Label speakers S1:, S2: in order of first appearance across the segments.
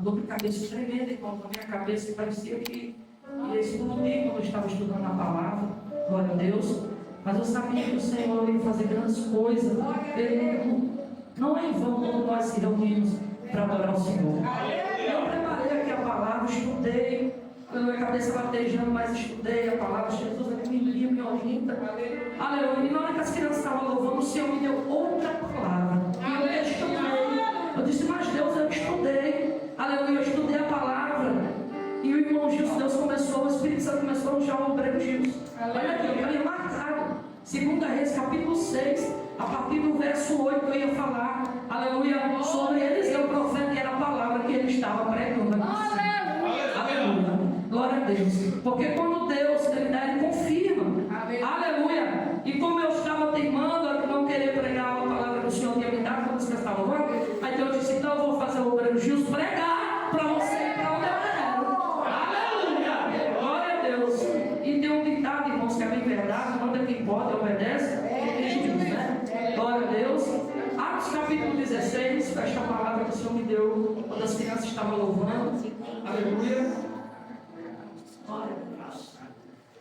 S1: dor de cabeça tremenda, irmão, na minha cabeça, e parecia que ia explodir quando eu estava estudando a palavra, glória a Deus. Mas eu sabia que o Senhor ia fazer grandes coisas. Não é em vão quando nós se reunimos para adorar o Senhor. Eu preparei aqui a palavra, estudei, com a minha cabeça latejando, mas estudei a palavra. Jesus me guia, me orienta. Aleluia. E na hora que as crianças estavam louvando, o Senhor me deu outra palavra. E eu estudei. Eu disse, mas Deus, eu estudei. Aleluia, eu estudei a palavra. E o irmão Gilson, Deus começou, o Espírito Santo começou a chamar o obreiro Gilson. Olha aqui, eu ia marcado. 2 Reis, capítulo 6, a partir do verso 8, eu ia falar, aleluia, sobre Eliseu, o profeta, e era a palavra que ele estava pregando. Aleluia, glória a Deus. Porque quando Deus, ele dá, ele confirma. Aleluia. E como eu estava teimando a não querer pregar a palavra que o Senhor tinha me dado, quando você estava louvando, aí Deus disse, então eu vou fazer o obreiro Gilson pregar para você ir para onde eu quero. Aleluia, glória a Deus. E tem um ditado, irmãos, que é bem verdade, manda quem pode, obedece. Glória a Deus. Atos capítulo 16, fecha a palavra que o Senhor me deu quando as crianças estavam louvando. Aleluia. Glória a Deus.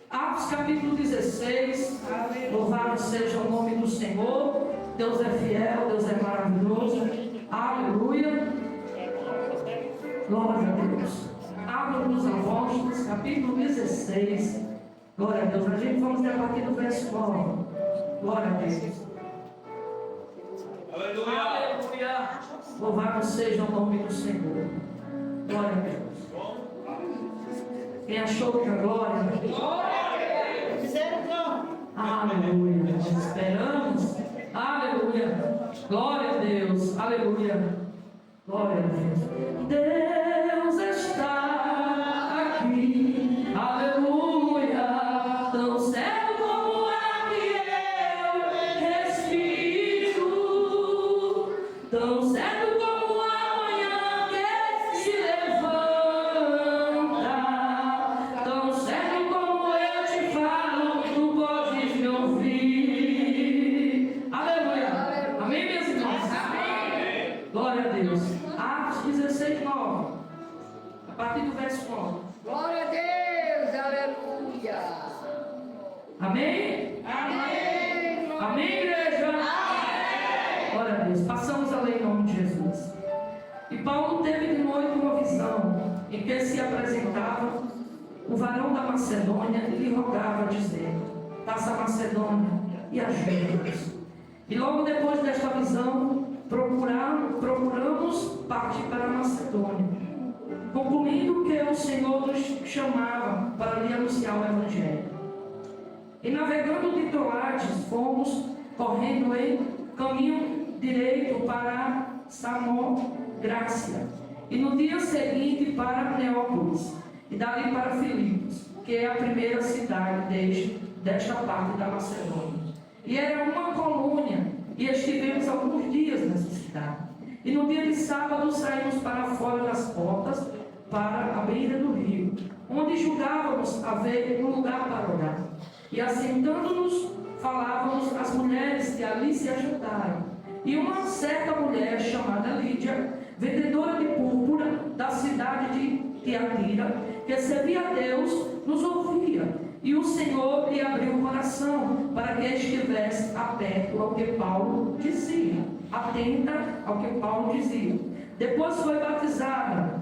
S1: Atos capítulo 16. Louvado seja o nome do Senhor. Deus é fiel, Deus é maravilhoso. Aleluia. Glória a Deus. Atos dos Apóstolos, capítulo 16. Glória a Deus. A gente vamos ler a partir do verso 9. Glória a Deus.
S2: Aleluia.
S1: Aleluia. Louvado seja o nome do Senhor. Glória a Deus. Quem achou que a glória? Aleluia. Nós esperamos. Aleluia. Glória a Deus. Aleluia. Glória a Deus. Deus está aqui. Aleluia. Tão certo como é que eu respiro. Tão certo como a manhã que se levanta. Tão certo como eu te falo, tu podes me ouvir. Aleluia. Amém, meus irmãos? Amém. Glória a Deus. Atos 16, 9. A partir do verso 9.
S3: Glória a Deus, aleluia.
S1: Amém?
S3: Amém.
S1: Amém, igreja?
S3: Amém.
S1: Glória a Deus. Passamos a ler em nome de Jesus. E Paulo teve de noite uma visão em que se apresentava o varão da Macedônia e lhe rogava, dizendo: passa a Macedônia e ajuda-nos. E logo depois desta visão, procuramos partir para a Macedônia, concluindo que o Senhor nos chamava para lhe anunciar o Evangelho. E navegando de Troades, fomos correndo em caminho direito para Samográcia, e no dia seguinte para Neópolis, e dali para Filipos, que é a primeira cidade desta parte da Macedônia. E era uma colônia, e estivemos alguns dias nessa cidade. E no dia de sábado saímos para fora das portas, para a beira do rio, onde julgávamos haver um lugar para orar. E assentando-nos, falávamos às mulheres que ali se ajuntaram. E uma certa mulher chamada Lídia, vendedora de púrpura da cidade de Tiatira, que servia a Deus, nos ouvia. E o Senhor lhe abriu o coração para que estivesse atento ao que Paulo dizia. Atenta ao que Paulo dizia. Depois foi batizada,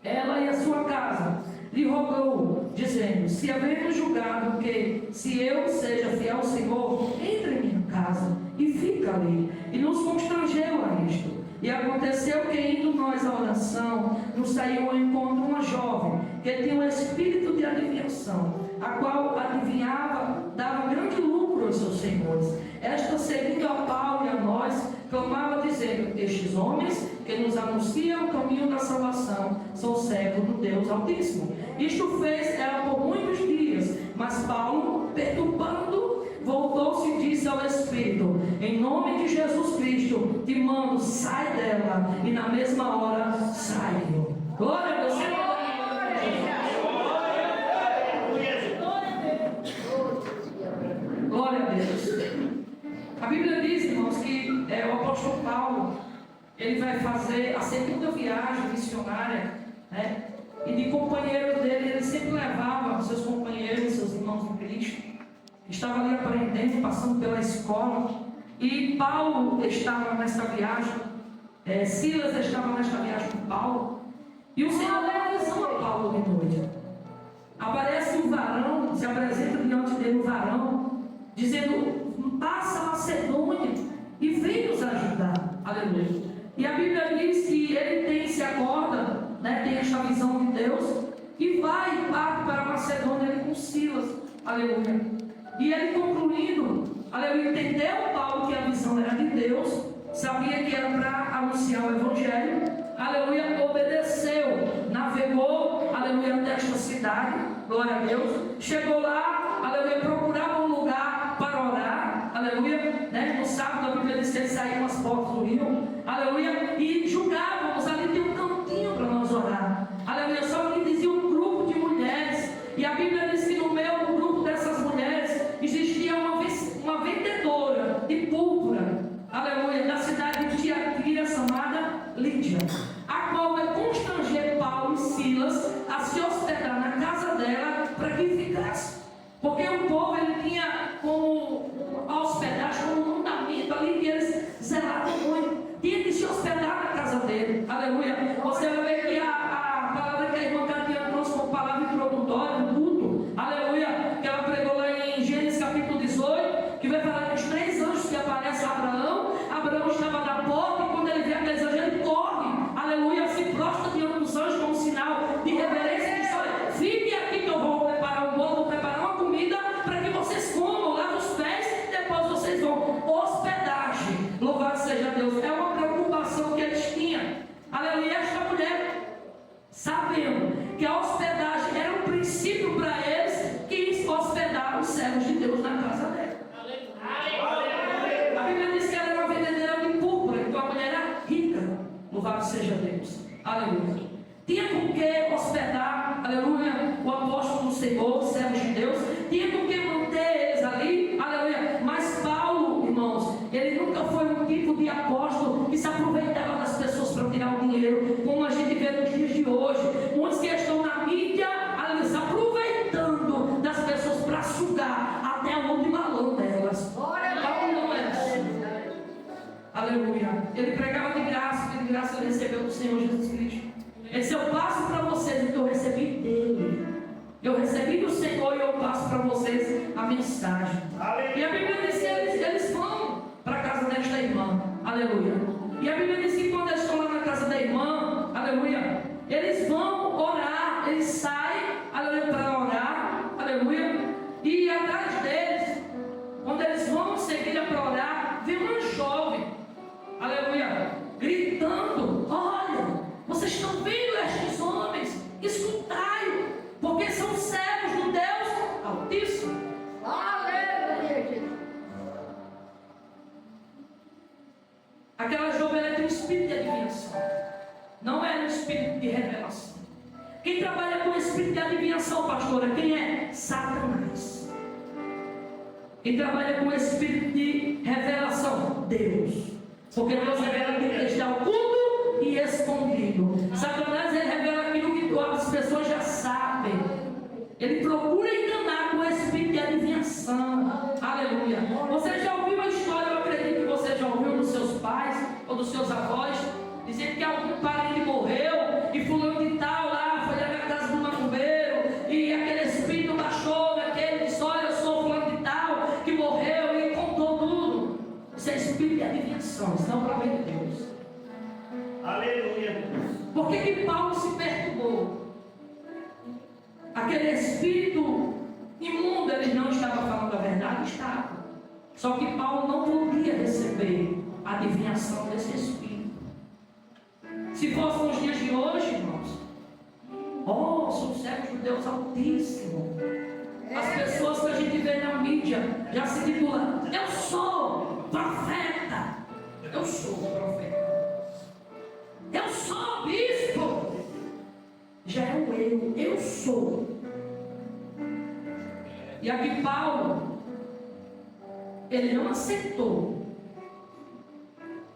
S1: ela e a sua casa. Lhe rogou, dizendo: se havemos julgado que, se eu seja fiel ao Senhor, entre em minha casa e fica ali. E nos constrangeu a isto. E aconteceu que, indo nós à oração, nos saiu ao encontro uma jovem que tinha um espírito de adivinhação, a qual adivinhava, dava grande lucro aos seus senhores. Esta, seguindo a Paulo e a nós, clamava dizendo: estes homens que nos anunciam o caminho da salvação são servos do Deus Altíssimo. Isto fez ela por muitos dias, mas Paulo, perturbando, voltou-se e disse ao Espírito: em nome de Jesus Cristo, te mando, sai dela. E na mesma hora saiu. Glória a Deus. Glória a Deus. A Bíblia diz, irmãos, que o apóstolo Paulo, ele vai fazer a segunda viagem missionária de companheiros dele, ele sempre levava seus companheiros, seus irmãos em Cristo. Estava ali aprendendo, passando pela escola. E Paulo estava nessa viagem, Silas estava nesta viagem com Paulo. E o Senhor deu a visão a Paulo de noite. Aparece um varão, se apresenta diante dele um varão, dizendo: passa a Macedônia e vem nos ajudar. Aleluia. E a Bíblia diz que ele se acorda, tem esta visão de Deus, e vai e parte para a Macedônia ali com Silas. Aleluia. E ele concluindo, aleluia, entendeu Paulo que a visão era de Deus, sabia que era para anunciar o Evangelho, aleluia, obedeceu, navegou, aleluia, até esta cidade, glória a Deus, chegou lá, aleluia, procurava um lugar para orar, aleluia, no sábado a Bíblia diz que eles saíam às portas do rio, aleluia, e julgávamos, ali tem um cantinho para nós orar, aleluia, só que dizia um grupo de mulheres, e a Bíblia diz que no meio do grupo dessas mulheres existia uma vendedora de púrpura, aleluia, da cidade de Tiatira, chamada Lídia, a qual vai constranger Paulo e Silas a se hospedar na casa dela para que ficasse, porque o povo ele tinha como a hospedagem como um mandamento ali que eles zelavam muito, tinha que se hospedar na casa dele, aleluia. Você vai ver que a palavra que a irmã Catiana trouxe como palavra introdutória no culto, aleluia, que ela pregou lá em Gênesis capítulo 18, que vai falar que os 3 anjos que aparecem a Abraão estava na porta, e quando ele vê aqueles anjos, ele corre, aleluia, se prostra diante dos anjos como sinal de reverência, e diz: olha, fique aqui que eu vou preparar um bolo, vou preparar uma comida para que vocês comam, lavem os pés, depois vocês vão. Hospedagem, louvado seja Deus, é uma preocupação que eles tinham, aleluia. Esta mulher, sabendo que a hospedagem era um princípio para eles, quis hospedar os servos de Deus na casa dela. A Bíblia diz que ela era uma vendedeira de púrpura, então a mulher era rica, louvado seja Deus, aleluia. Tinha com que hospedar, aleluia, o apóstolo do Senhor, os servos de Deus, tinha com que manter eles ali, aleluia. Mas Paulo, irmãos, ele nunca foi um tipo de apóstolo que se aproveitava das pessoas para tirar o dinheiro, como a gente vê nos dias de hoje, muitos que estão na mídia, aleluia, se aproveitando das pessoas para sugar até a última lã delas. Paulo não era assim. Aleluia. Ele pregava de graça, que de graça ele recebeu do Senhor Jesus Cristo. Esse eu passo para vocês o que eu recebi dele. Eu recebi do Senhor e eu passo para vocês a mensagem. Aleluia. E a Bíblia diz que eles vão para a casa desta irmã. Aleluia. E a Bíblia diz que quando eles estão lá na casa da irmã, aleluia, eles vão orar, eles saem, aleluia, para orar, aleluia. E atrás deles, quando eles vão seguir para orar, vem uma jovem, aleluia, gritando: olha, vocês estão vendo estes homens? Escutai-o, porque são servos do Deus Altíssimo.
S3: Aleluia, Jesus.
S1: Aquela jovem ela tem um espírito de adivinhação, não é um espírito de revelação. Quem trabalha com espírito de adivinhação, pastora, quem é? Satanás. Quem trabalha com espírito de revelação? Deus. Porque Deus revela aquilo que está oculto e escondido. Satanás ele revela aquilo que as pessoas já sabem. Ele procura enganar com o espírito de adivinhação. Aleluia. Você já ouviu a história, eu acredito que você já ouviu dos seus pais ou dos seus avós, dizendo que algum parente morreu e fulano de tal lá foi lá na casa do macumbeiro e aquele espírito baixou naquele, disse: olha, eu sou fulano de tal que morreu, e contou tudo. Isso é espírito de adivinhação, isso não é prova de Deus.
S2: Aleluia.
S1: Por que Paulo se perturbou? Aquele espírito imundo, ele não estava falando a verdade? Estava. Só que Paulo não podia receber a adivinhação desse espírito. Se fosse nos dias de hoje, irmãos, são servos do Deus Altíssimo. As pessoas que a gente vê na mídia já se titulam: eu sou profeta. Eu sou profeta. Eu sou bispo. Já é o eu sou. E aqui Paulo, ele não aceitou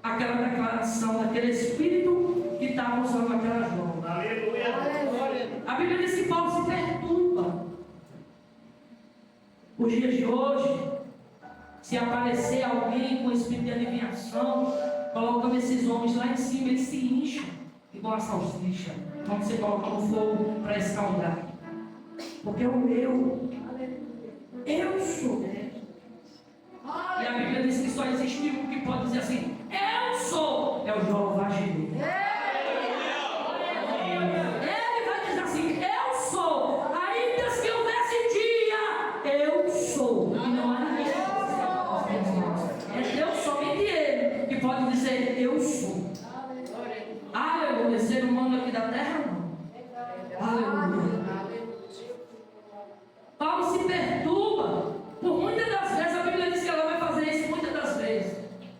S1: aquela declaração daquele espírito que estava usando aquela jovem.
S2: Aleluia.
S1: A Bíblia diz que Paulo se perturba. Os dias de hoje, se aparecer alguém com espírito de adivinhação, colocando esses homens lá em cima, eles se incham, igual a salsicha, quando você coloca no fogo para escaldar. Porque o eu sou. E a Bíblia diz que só existe um que pode dizer assim: eu sou. É o Jeová Jireh. Ele vai dizer assim: eu sou. Ainda que houvesse dia, eu sou. E não há ninguém. É Deus, somente Ele, que pode dizer: eu sou. Aleluia. Ser humano aqui da terra, não. Aleluia. Paulo se perturba. Por muitas das vezes, a Bíblia diz que ela vai fazer isso muitas das vezes.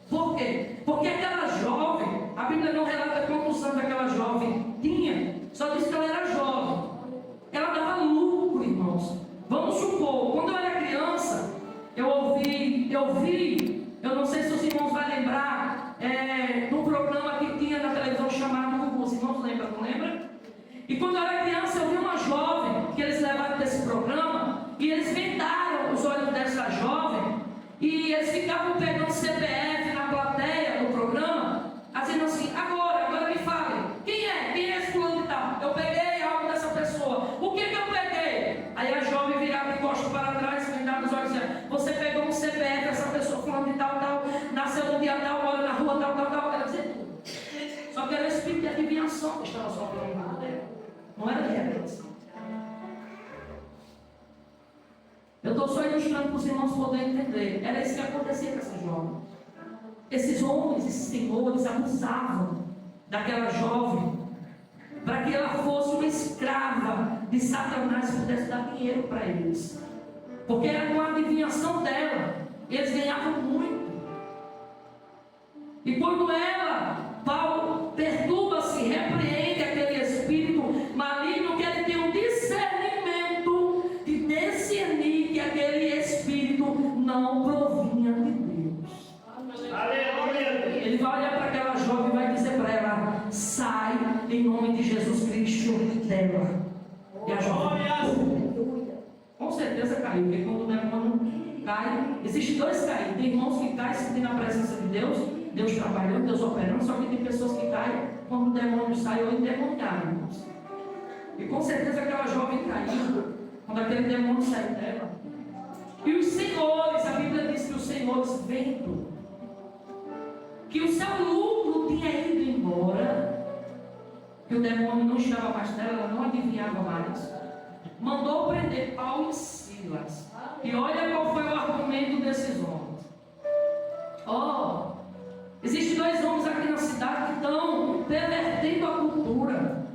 S1: Por quê? Porque aquela jovem, a Bíblia não relata quantos anos aquela jovem tinha, só diz que ela era jovem. Ela dava lucro, irmãos. Vamos supor, quando eu era criança, eu ouvi, eu não sei se os irmãos vão lembrar, num programa que tinha na televisão chamado, os irmãos lembram, não lembra? E quando eu era criança, eu vi uma jovem que eles levaram desse programa e eles vendaram os olhos dessa jovem e eles ficavam pegando CPF na plateia do programa, dizendo assim: agora me fale, quem é esse fulano de tal? Eu peguei algo dessa pessoa. O que eu peguei? Aí a jovem virava de costas para trás, vendava os olhos e dizia: você pegou um CPF dessa pessoa, fulano de tal, nasceu no dia tal, mora na rua tal. Ela dizia tudo. Só que era o espírito de adivinhação que estava soprando na dela. Não era de revelação. Eu estou só ilustrando para os irmãos poderem entender. Era isso que acontecia com essa jovem. Esses homens, esses senhores abusavam daquela jovem para que ela fosse uma escrava de Satanás e pudesse dar dinheiro para eles. Porque era com a adivinhação dela. Eles ganhavam muito. E quando Paulo perturba-se, repreende aquele espírito maligno, que ele tem um discernimento de discernir que aquele espírito não provinha de Deus.
S2: Aleluia.
S1: Ele vai olhar para aquela jovem e vai dizer para ela: sai em nome de Jesus Cristo dela. E a jovem, com certeza caiu, porque quando o demônio cai, existem dois cair. Tem irmãos que caem sentindo a presença de Deus, Deus trabalhando, Deus operando, só que tem pessoas que caem quando o demônio sai ou endemoniado, irmãos. E com certeza aquela jovem caiu quando aquele demônio saiu dela. E os senhores, a Bíblia diz que os senhores, vendo que o seu lucro tinha ido embora, que o demônio não estava mais nela, ela não adivinhava mais, mandou prender Paulo e Silas. E olha qual foi o argumento desses homens. Existem dois homens aqui na cidade que estão pervertendo a cultura,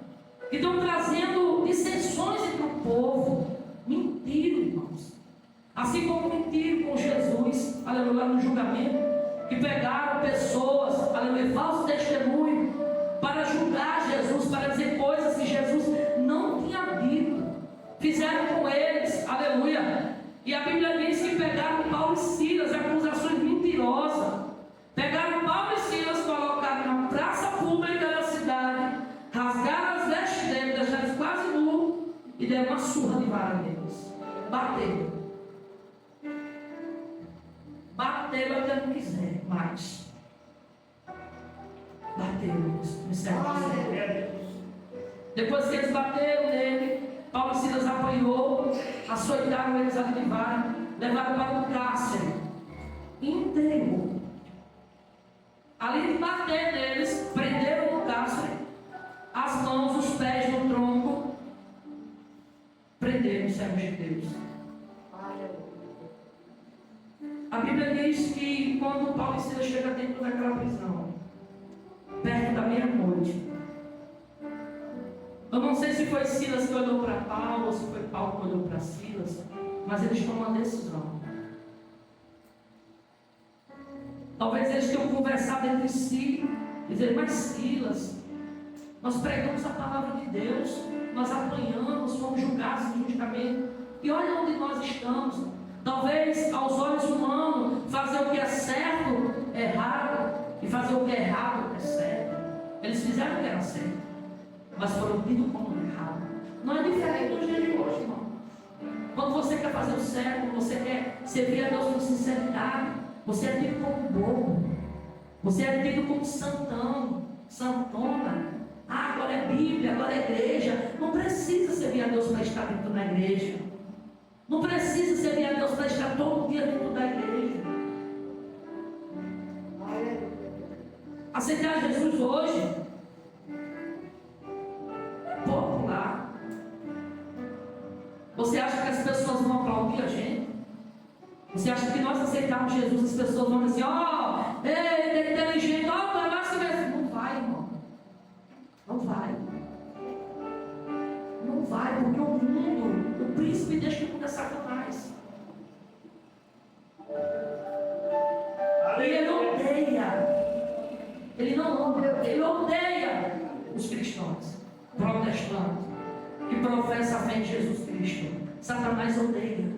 S1: que estão trazendo dissensões entre o povo. Mentiram, irmãos. Assim como mentiram com Jesus, aleluia, no julgamento, que pegaram pessoas, aleluia, falso testemunho, para julgar Jesus, para dizer coisas que Jesus não tinha dito. Fizeram com eles, aleluia. E a Bíblia diz que pegaram Paulo e Silas, acusações mentirosas. Pegaram Paulo e Silas, colocaram na praça pública da cidade, rasgaram as vestes deles, deixaram eles quase nus e deram uma surra de vara neles. Bateram. Bateram até não quiser mais. Bateram. Depois que eles bateram nele, Paulo e Silas apanhou, açoitaram eles ali de vara, levaram para o cárcere inteiro. Ali de bater neles, prenderam no cárcere, as mãos, os pés no tronco, prenderam os servos de Deus. A Bíblia diz que quando Paulo e Silas chegam dentro daquela prisão, perto da meia-noite, eu não sei se foi Silas que olhou para Paulo, ou se foi Paulo que olhou para Silas, mas eles tomam uma decisão. Talvez eles tenham conversado entre si, dizer: mas Silas, nós pregamos a palavra de Deus, nós apanhamos, fomos julgados injustamente, e olha onde nós estamos. Talvez aos olhos humanos, fazer o que é certo é errado, e fazer o que é errado é certo. Eles fizeram o que era certo, mas foram tidos como errado. Não é diferente dos dias de hoje, irmão. Quando você quer fazer o certo, quando você quer servir a Deus com sinceridade, você é tido como bobo. Você é tido como santão, santona. Ah, agora é Bíblia, agora é igreja. Não precisa servir a Deus para estar dentro da igreja. Não precisa servir a Deus para estar todo dia dentro da igreja. Aceitar Jesus hoje é popular. Você acha que as pessoas vão aplaudir a gente? Você acha que nós aceitarmos Jesus, as pessoas vão dizer, ó, ele é inteligente, ó, para nós que não vai, irmão. Não vai. Não vai, porque o mundo, o príncipe deste mundo é Satanás. E ele odeia. Ele não ama, ele odeia os cristãos, protestantes, que professam a fé em Jesus Cristo. Satanás odeia.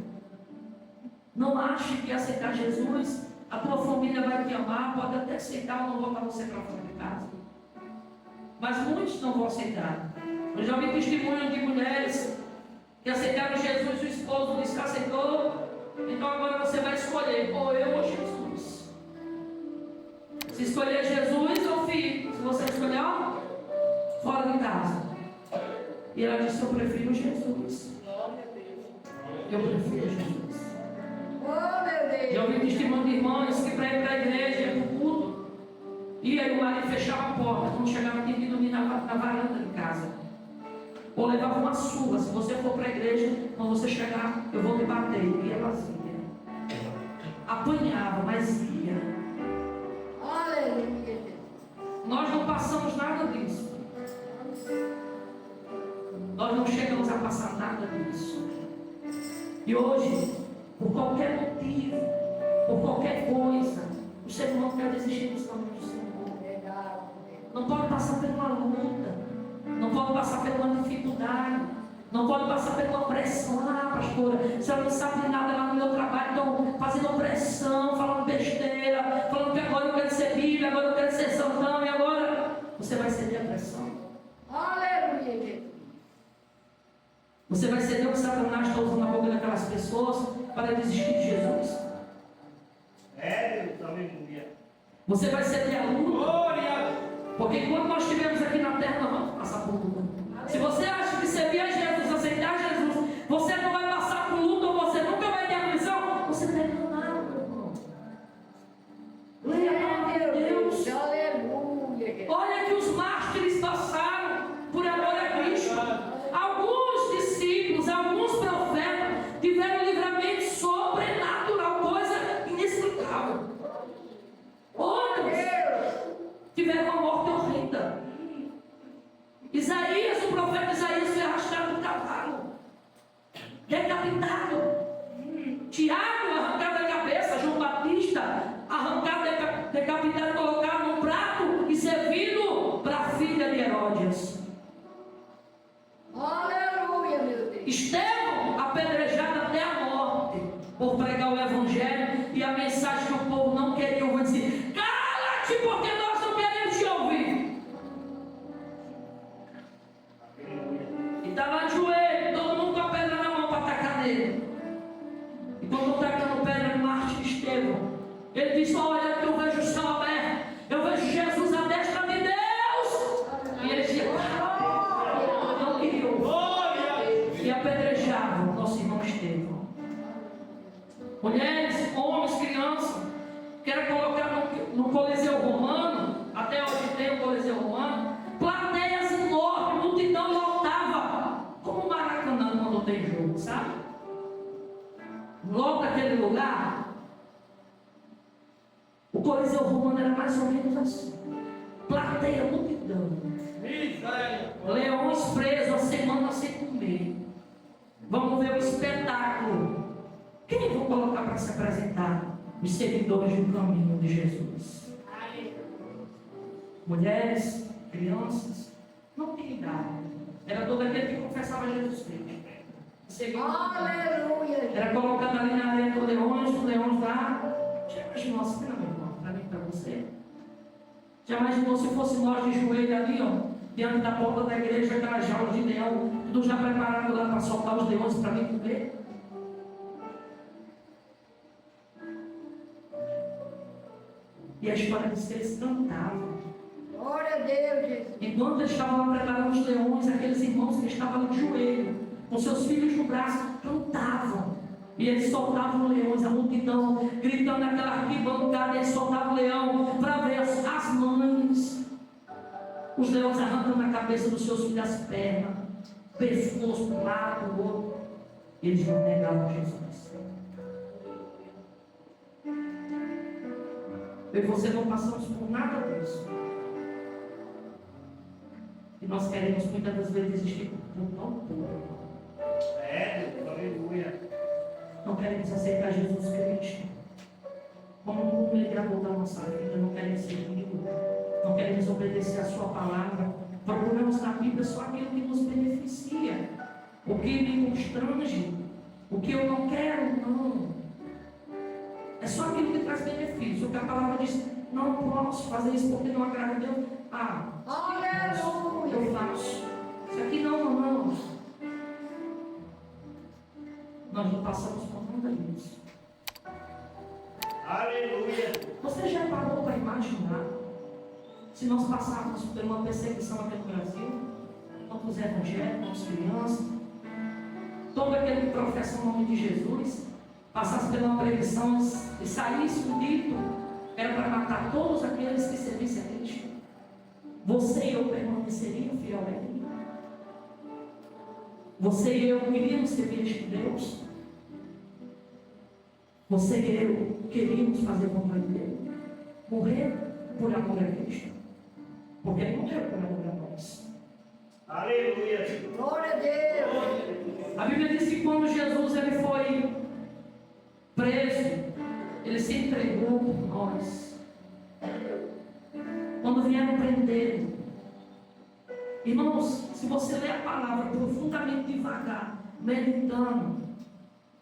S1: Não ache que aceitar Jesus, a tua família vai te amar, pode até aceitar ou não botar você para fora de casa. Mas muitos não vão aceitar. Eu já vi testemunho de mulheres que aceitaram Jesus, o esposo disse que aceitou, então agora você vai escolher, ou eu ou Jesus. Se escolher Jesus ou filho, se você escolher, ó, fora de casa. E ela disse, eu prefiro Jesus. Eu prefiro Jesus.
S3: Oh, meu Deus.
S1: Eu vi testemunho de irmãos que para ir para a igreja, ia para o culto, e aí o marido fechava a porta, quando chegava tinha que dormir na varanda de casa. Ou levava uma surra, se você for para a igreja, quando você chegar, eu vou te bater. E ela ia. Apanhava, mas ia.
S3: Aleluia.
S1: Nós não passamos nada disso. Nós não chegamos a passar nada disso. E hoje, por qualquer motivo, por qualquer coisa, o ser humano quer desistir dos caminhos do Senhor. Não pode passar por uma luta, não pode passar por uma dificuldade, não pode passar por uma pressão. Ah, pastora, se ela não sabe nada lá no meu trabalho, estão fazendo pressão, falando besteira, falando que agora eu quero ser Bíblia, agora eu quero ser santão, e agora você vai ceder a pressão.
S3: Aleluia.
S1: Você vai ceder o que Satanás está usando na boca daquelas pessoas para desistir de Jesus.
S2: Deus, aleluia.
S1: Você vai ceder a luta.
S2: Glória.
S1: Porque enquanto nós estivermos aqui na terra, nós vamos passar por luta. Se você acha que servir a Jesus, aceitar Jesus, você não vai passar por luta, ou você nunca vai ter aflição, você está enganado, meu irmão. Leia a palavra de Deus.
S3: Aleluia.
S1: Olha que os mártires passaram por amor a Cristo. Alguns discípulos, alguns profetas tiveram livramento sobrenatural, coisa inexplicável. Outros tiveram uma morte horrenda. Isaías, o profeta Isaías, foi arrastado no cavalo, decapitado. Tiago, arrancado da cabeça. João Batista, arrancado, decapitado, colocado num prato e servido para a filha de Herodes.
S3: Aleluia, meu Deus.
S1: Estevão, apedrejado até a morte por pregar o evangelho, e a mensagem que o povo não queria ouvir, disse: cala-te, porque nós não queremos te ouvir. E está lá de joelho, todo mundo com a pedra na mão para atacar nele. E quando está tacando pedra no mártir Estevão, ele disse: olha, que eu vejo o céu aberto, eu vejo Jesus à destra de Deus. E ele dizia: não queria ouvir. E apedrejavam o nosso irmão Estevão. Mulheres, homens, crianças, que era colocado no Coliseu Romano, até hoje tem o Coliseu Romano, plateias enormes, multidão lotava, como o Maracanã quando tem jogo, sabe? Lota aquele lugar. O Coliseu Romano era mais ou menos assim. Plateia, multidão. Leões presos a semana sem comer. Vamos ver o espetáculo. Quem vão colocar para se apresentar? Os seguidores do caminho de Jesus. Mulheres, crianças, não tinha idade. Era todo aquele que confessava Jesus Cristo.
S3: Aleluia.
S1: Era colocado ali na arena do leões, os leões lá. Já imaginou assim, meu irmão? Para mim, para você. Já imaginou se fosse nós de joelho ali, ó, diante da porta da igreja, aquela jaula de leão, leão, tudo já preparado lá para soltar os leões para mim comer. E a história diz que eles cantavam.
S3: Glória a Deus, Jesus.
S1: Enquanto eles estavam lá preparando os leões, aqueles irmãos que estavam de joelho, com seus filhos no braço, cantavam. E eles soltavam leões, a multidão, gritando naquela arquibancada, eles soltavam o leão para ver as mães. Os leões arrancando a cabeça dos seus filhos, as pernas, pescoço, um lado, o outro. Eles não negavam Jesus. Eu e você não passamos por nada disso. E nós queremos muitas das vezes desistir por tão pouco.
S2: Deus, aleluia.
S1: Não queremos aceitar Jesus Cristo como um mediador da nossa vida. Não queremos seguir. Não queremos obedecer a sua palavra. Procuramos na Bíblia só aquilo que nos beneficia. O que me constrange. O que eu não quero, não. É só aquilo que traz benefício. O que a palavra diz, não posso fazer isso porque não agrada a Deus.
S3: Aleluia.
S1: Eu faço. Isso aqui não. Nós não passamos por nada disso.
S2: Aleluia.
S1: Você já parou para imaginar se nós passarmos por uma perseguição aqui no Brasil, contra os evangélicos, contra as crianças, todo aquele que professa o nome de Jesus, passasse por uma pregação e saísse um dito, era para matar todos aqueles que servissem a Cristo? Você e eu permaneceriam fiel a Ele? Você e eu queríamos servir este Deus? Você e eu queríamos fazer vontade dele? Morrer por amor a Cristo? Porque Ele morreu por amor a nós.
S2: Aleluia.
S3: Glória a Deus.
S1: A Bíblia diz que quando Jesus ele foi preso, Ele se entregou por nós. Quando vieram prender, irmãos, se você ler a palavra profundamente devagar, meditando,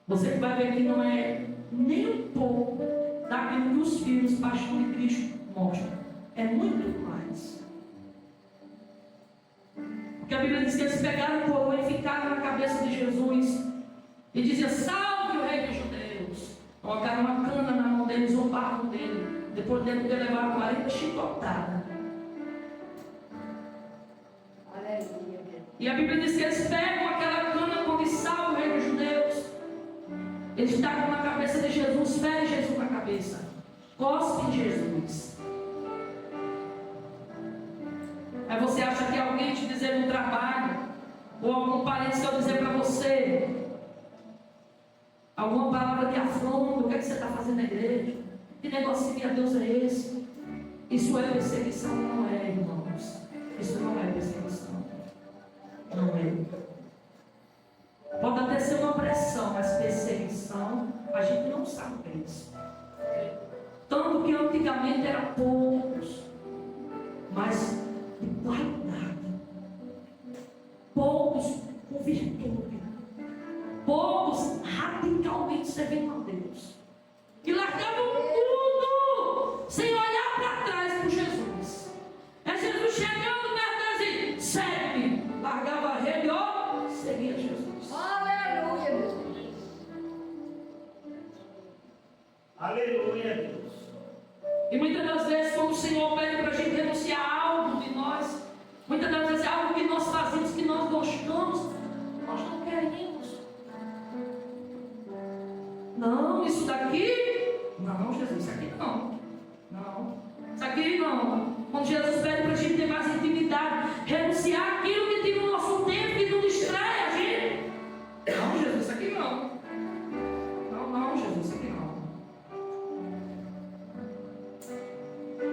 S1: você vai ver que não é nem um pouco daquilo que os filhos paixão de Cristo mostram. É muito mais. Porque a Bíblia diz que eles pegaram o coroa e ficaram na cabeça de Jesus e dizia: salve o rei dos judeus. Colocaram uma cana na mão dele, zombaram dele. Depois dele ter levado 40 chicotadas.
S3: Aleluia.
S1: E a Bíblia diz que eles pegam aquela cana quando salva o rei dos judeus. Eles tacam na cabeça de Jesus, ferem Jesus na cabeça, cospem Jesus. Aí você acha que alguém te dizer no trabalho, ou algum parente seu dizer para você alguma palavra de afronta: o que é que você está fazendo na igreja? Que negócio de a Deus é esse? Isso é perseguição? Não é, irmãos. Isso não é perseguição. Não é. Pode até ser uma pressão, mas perseguição, a gente não sabe o que é isso. Tanto que antigamente eram poucos, mas de qualidade. Poucos com virtude. Poucos radicalmente servindo a Deus. E largavam tudo, sem olhar para trás por Jesus. É Jesus chegando perto deles e segue. Largava a rede, ó, seguia Jesus.
S3: Aleluia, meu Deus.
S2: Aleluia, Deus.
S1: E muitas das vezes, quando o Senhor pede para a gente renunciar a algo de nós, muitas das vezes é algo que nós fazemos, que nós gostamos, nós não queremos. Não, isso daqui, não, Jesus, isso aqui não. Não, isso aqui não. Quando Jesus pede para a gente ter mais intimidade, renunciar aquilo que tira o nosso tempo, que não distrai a gente. Não, Jesus, isso aqui não. Não, Jesus, isso aqui não.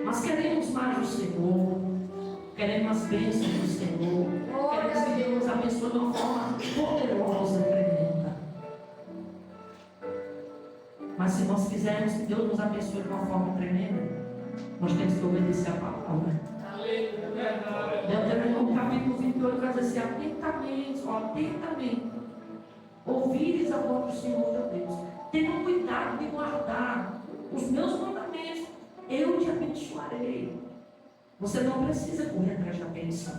S1: Nós queremos mais do Senhor, queremos as bênçãos do Senhor, queremos que Deus nos abençoe de uma forma poderosa, tremenda. Mas se nós quisermos que Deus nos abençoe de uma forma tremenda, nós temos que obedecer a palavra. Deuteronômio capítulo 28 vai dizer assim: atentamente, ouvires a voz do Senhor teu Deus, tendo cuidado de guardar os meus mandamentos, eu te abençoarei. Você não precisa correr atrás da bênção.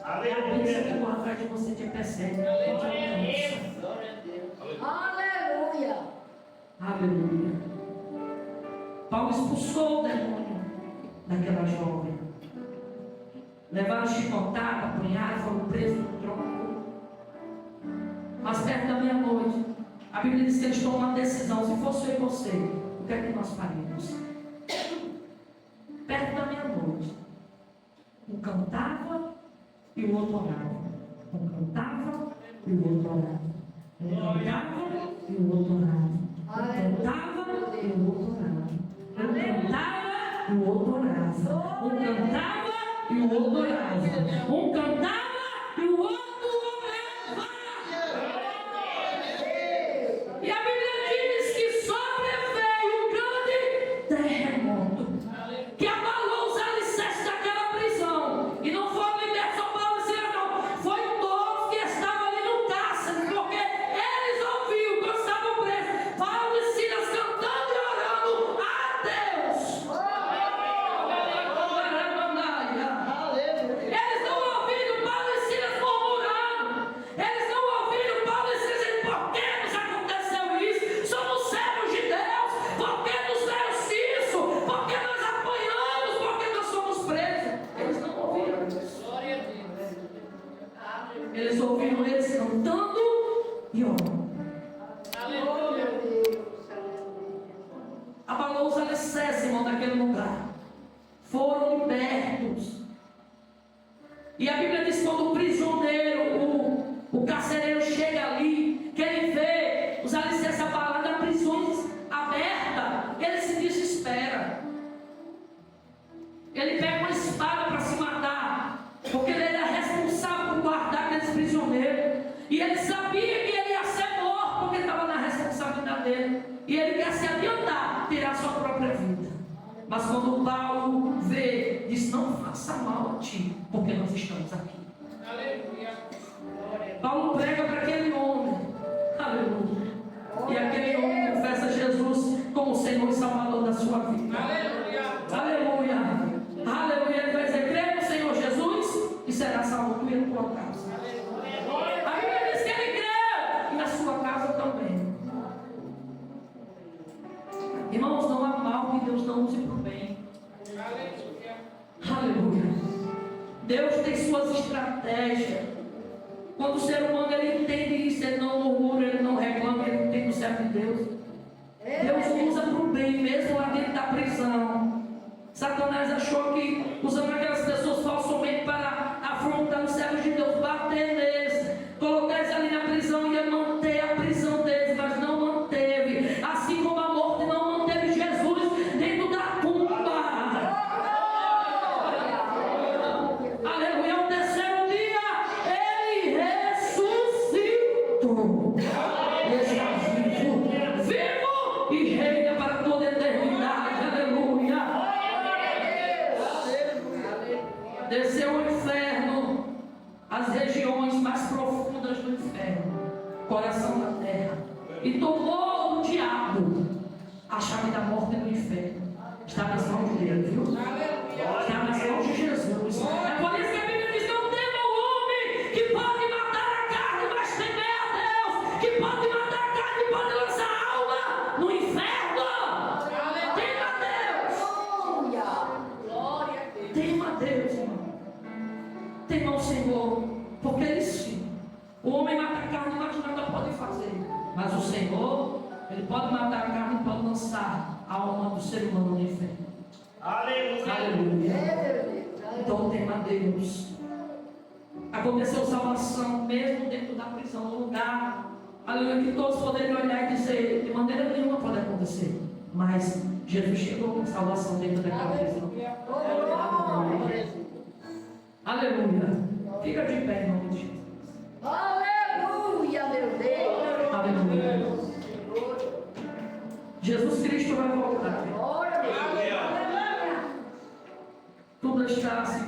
S1: A bênção que corre atrás de você te persegue.
S3: Aleluia.
S1: Aleluia. Paulo expulsou o demônio daquela jovem. Levaram chicotada, apunhada, foram presos no tronco. Mas perto da meia-noite, a Bíblia diz que eles tomam uma decisão. Se fosse eu e você, o que é que nós faríamos? Perto da meia-noite, um cantava e o outro orava. Um cantava e o outro orava. Um cantava e o outro orava. Um cantava e o outro orava. Um cantava e o outro orava. Um cantava e o outro orava. Um cantava e o outro orava. E a Bíblia diz que sobreveio um grande terremoto que abalou os alicerces daquela prisão. E não foram libertos só Paulo e Silas, não. Foi todos que estavam ali no cárcere, porque eles ouviram quando estavam presos Paulo e Silas cantando e orando a Deus. Eles não ouviram Paulo e Silas murmurando. Eles não ouviram Paulo e Silas dizendo: por que nos aconteceu isso? Somos servos de Deus. Por que nos deram isso? Por que nós apanhamos? Por que nós somos presos? Eles não ouviram. Eles ouviram eles cantando e orando.
S3: Oh, meu Deus.
S1: Abalou os alicerces, irmão, daquele lugar. Foram libertos. E a Bíblia diz que quando o prisioneiro, o carcereiro chega ali, que ele vê os alicerces abalados, as prisões abertas, ele se desespera. Ele pega uma espada para se matar, porque ele era responsável por guardar aqueles prisioneiros. E ele sabia que ele ia ser morto, porque estava na responsabilidade dele. E ele quer se adiantar, tirar sua própria vida. Mas quando Paulo vê, diz: não faça mal a ti, porque nós estamos aqui. Paulo prega para aquele homem. Aleluia. E aquele homem confessa Jesus como Senhor e Salvador da sua vida. Aleluia. Aleluia. Ele vai dizer: crê no Senhor Jesus e será salvo tu e a tua casa. A Bíblia diz que ele creu, e na sua casa também. Irmãos, não há mal que Deus não use para o bem. Aleluia. Deus tem suas estratégias. Quando o ser humano ele entende isso, ele não murmura, ele não reclama, ele entende o certo de Deus. Deus usa para o bem, mesmo lá dentro da prisão. Satanás achou que usando aquelas pessoas falsamente para afrontar os servos de Deus, bater neles, colocar eles ali na prisão, ia manter a prisão deles, mas não manteve. Assim como a morte não manteve Jesus dentro da tumba. Aleluia. Ao terceiro dia, ele ressuscitou. Está vivo e reina para toda a eternidade. Aleluia. Desceu ao inferno, as regiões mais profundas do inferno, coração da terra, e tomou do diabo a chave da morte e do inferno. Está nas mãos dele, viu? Está nas mãos de Jesus. É por isso que a Bíblia diz: não tema o homem que pode matar a carne, mas temer a Deus, que pode matar a carne e pode lançar a alma no inferno. Tema a Deus.
S3: Glória a Deus.
S1: Tema a Deus, irmão. Tema o Senhor, porque Ele sim. O homem mata a carne, mas nada pode fazer. Mas o Senhor, Ele pode matar a carne e pode lançar a alma do ser humano no inferno.
S2: Aleluia.
S1: Aleluia.
S3: É, meu Deus.
S1: Então tema a Deus. Aconteceu salvação mesmo dentro da prisão, no lugar, aleluia, que todos poderiam olhar e dizer: de maneira nenhuma pode acontecer. Mas Jesus chegou com salvação dentro daquela prisão. Aleluia. Fica de pé, em nome de Jesus.
S3: Aleluia, meu Deus.
S1: Aleluia. Jesus Cristo vai voltar.
S3: Glória a Deus.
S1: Tudo está se